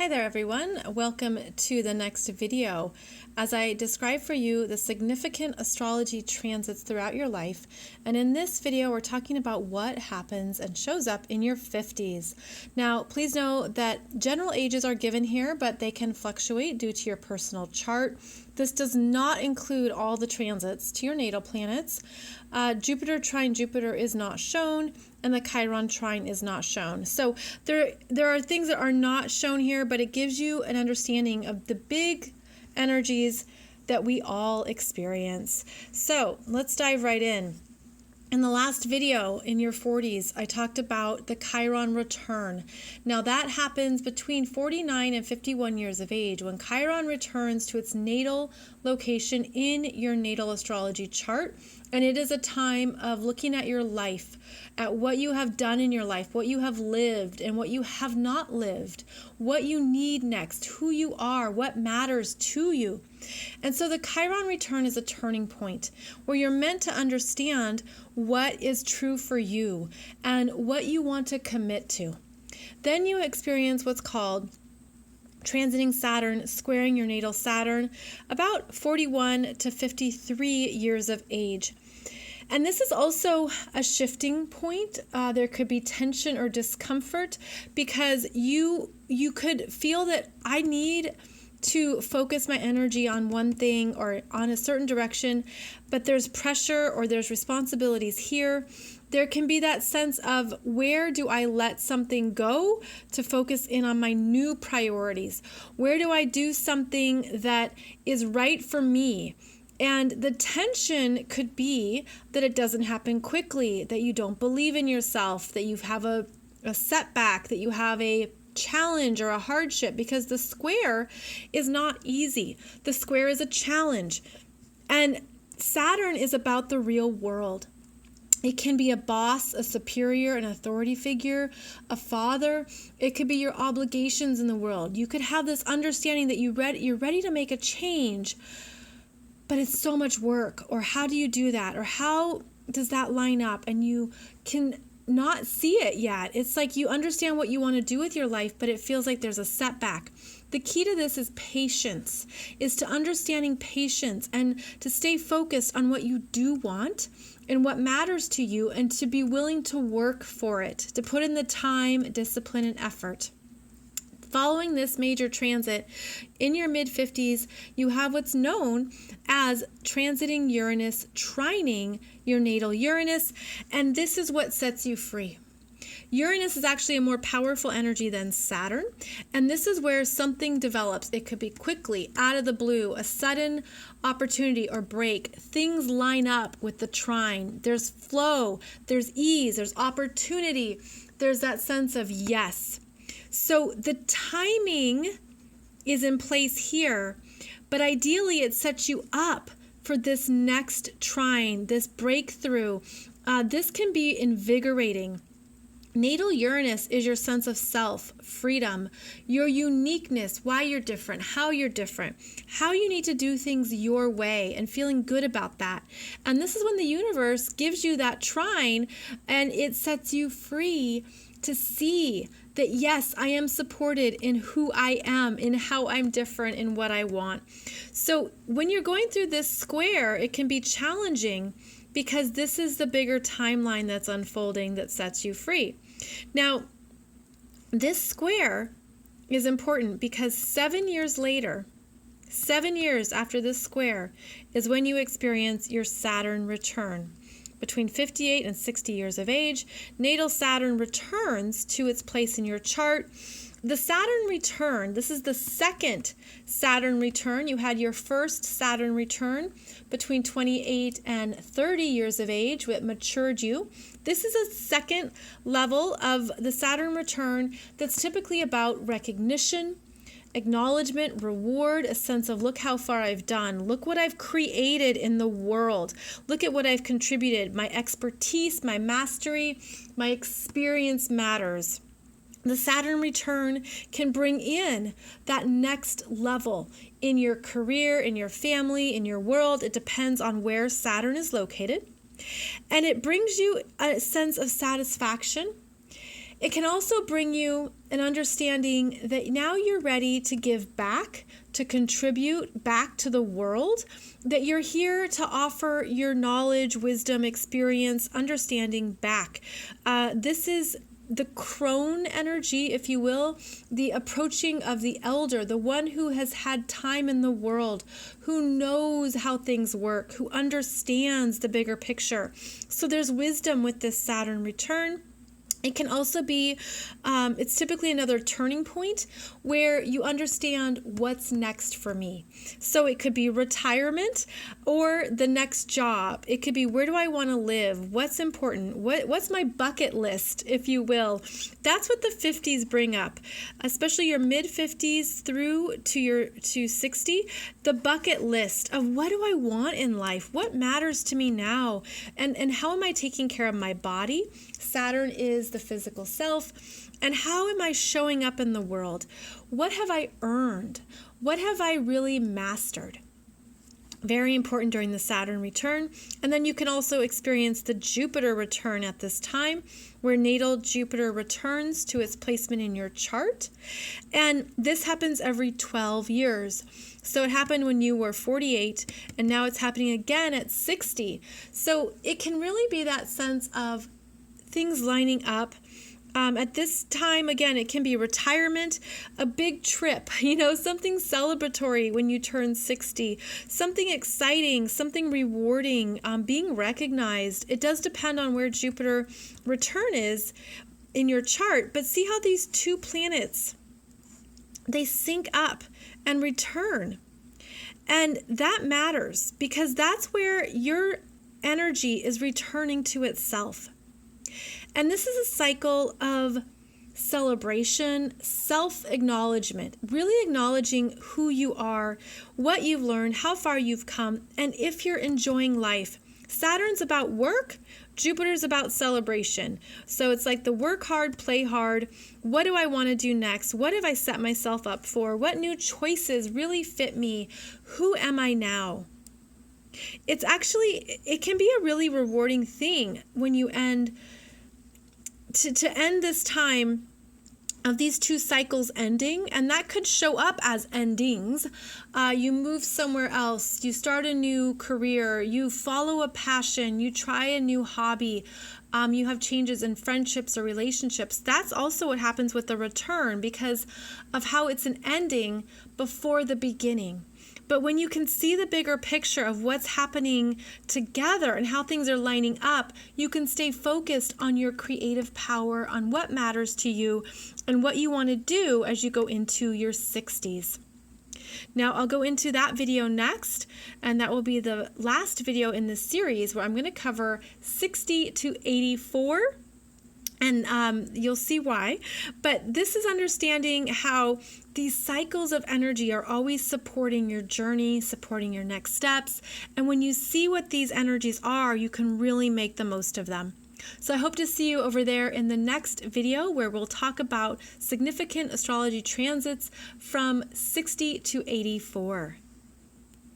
Hi there everyone, welcome to the next video as I describe for you the significant astrology transits throughout your life. And in this video we're talking about what happens and shows up in your 50s. Now please know that general ages are given here, but they can fluctuate due to your personal chart. This does not include all the transits to your natal planets. Jupiter trine Jupiter is not shown, and the Chiron trine is not shown. So there are things that are not shown here, but it gives you an understanding of the big energies that we all experience. So let's dive right in. In the last video in your 40s, I talked about the Chiron Return. Now that happens between 49 and 51 years of age when Chiron returns to its natal location in your natal astrology chart. And it is a time of looking at your life, at what you have done in your life, what you have lived and what you have not lived, what you need next, who you are, what matters to you. And so the Chiron return is a turning point where you're meant to understand what is true for you and what you want to commit to. Then you experience what's called transiting Saturn, squaring your natal Saturn, about 41 to 53 years of age. And this is also a shifting point. There could be tension or discomfort because you could feel that I need to focus my energy on one thing or on a certain direction, but there's pressure or there's responsibilities here. There can be that sense of where do I let something go to focus in on my new priorities? Where do I do something that is right for me? And the tension could be that it doesn't happen quickly, that you don't believe in yourself, that you have a setback, that you have a challenge or a hardship, because the square is not easy. The square is a challenge. And Saturn is about the real world. It can be a boss, a superior, an authority figure, a father. It could be your obligations in the world. You could have this understanding that you're ready to make a change, but it's so much work. Or how do you do that? Or how does that line up? And you can not see it yet. It's like you understand what you want to do with your life, but it feels like there's a setback. The key to this is patience, is to understanding patience and to stay focused on what you do want and what matters to you, and to be willing to work for it, to put in the time, discipline, and effort. Following this major transit, in your mid-50s, you have what's known as transiting Uranus, trining your natal Uranus, and this is what sets you free. Uranus is actually a more powerful energy than Saturn, and this is where something develops. It could be quickly, out of the blue, a sudden opportunity or break. Things line up with the trine. There's flow, there's ease, there's opportunity, there's that sense of yes. So the timing is in place here, but ideally it sets you up for this next trine, this breakthrough. This can be invigorating. Natal Uranus is your sense of self, freedom, your uniqueness, why you're different, how you need to do things your way, and feeling good about that. And this is when the universe gives you that trine and it sets you free to see that, yes, I am supported in who I am, in how I'm different, in what I want. So when you're going through this square, it can be challenging because this is the bigger timeline that's unfolding that sets you free. Now, this square is important because 7 years later, 7 years after this square, is when you experience your Saturn return. Between 58 and 60 years of age, natal Saturn returns to its place in your chart. The Saturn return, this is the second Saturn return. You had your first Saturn return between 28 and 30 years of age, which matured you. This is a second level of the Saturn return that's typically about recognition, acknowledgement, reward, a sense of look how far I've done, look what I've created in the world, look at what I've contributed, my expertise, my mastery, my experience matters. The Saturn return can bring in that next level in your career, in your family, in your world. It depends on where Saturn is located. And it brings you a sense of satisfaction. It can also bring you an understanding that now you're ready to give back, to contribute back to the world, that you're here to offer your knowledge, wisdom, experience, understanding back. This is the crone energy, if you will, the approaching of the elder, the one who has had time in the world, who knows how things work, who understands the bigger picture. So there's wisdom with this Saturn return. It can also be, it's typically another turning point where you understand what's next for me. So it could be retirement or the next job. It could be, where do I want to live? What's important? What's my bucket list, if you will? That's what the 50s bring up, especially your mid 50s through to 60. The bucket list of what do I want in life? What matters to me now? And how am I taking care of my body? Saturn is the physical self. And how am I showing up in the world? What have I earned? What have I really mastered? Very important during the Saturn return. And then you can also experience the Jupiter return at this time, where natal Jupiter returns to its placement in your chart. And this happens every 12 years. So it happened when you were 48, and now it's happening again at 60. So it can really be that sense of things lining up. At this time, again, it can be retirement, a big trip, something celebratory when you turn 60, something exciting, something rewarding, being recognized. It does depend on where Jupiter return is in your chart, but see how these two planets, they sync up and return. And that matters because that's where your energy is returning to itself. And this is a cycle of celebration, self-acknowledgement, really acknowledging who you are, what you've learned, how far you've come, and if you're enjoying life. Saturn's about work, Jupiter's about celebration. So it's like the work hard, play hard. What do I want to do next? What have I set myself up for? What new choices really fit me? Who am I now? It can be a really rewarding thing when you end to end this time of these two cycles ending, and that could show up as endings. You move somewhere else, you start a new career, you follow a passion, you try a new hobby, you have changes in friendships or relationships. That's also what happens with the return because of how it's an ending before the beginning. But when you can see the bigger picture of what's happening together and how things are lining up, you can stay focused on your creative power, on what matters to you, and what you want to do as you go into your 60s. Now, I'll go into that video next, and that will be the last video in this series where I'm going to cover 60 to 84. And you'll see why. But this is understanding how these cycles of energy are always supporting your journey, supporting your next steps. And when you see what these energies are, you can really make the most of them. So I hope to see you over there in the next video where we'll talk about significant astrology transits from 60 to 84.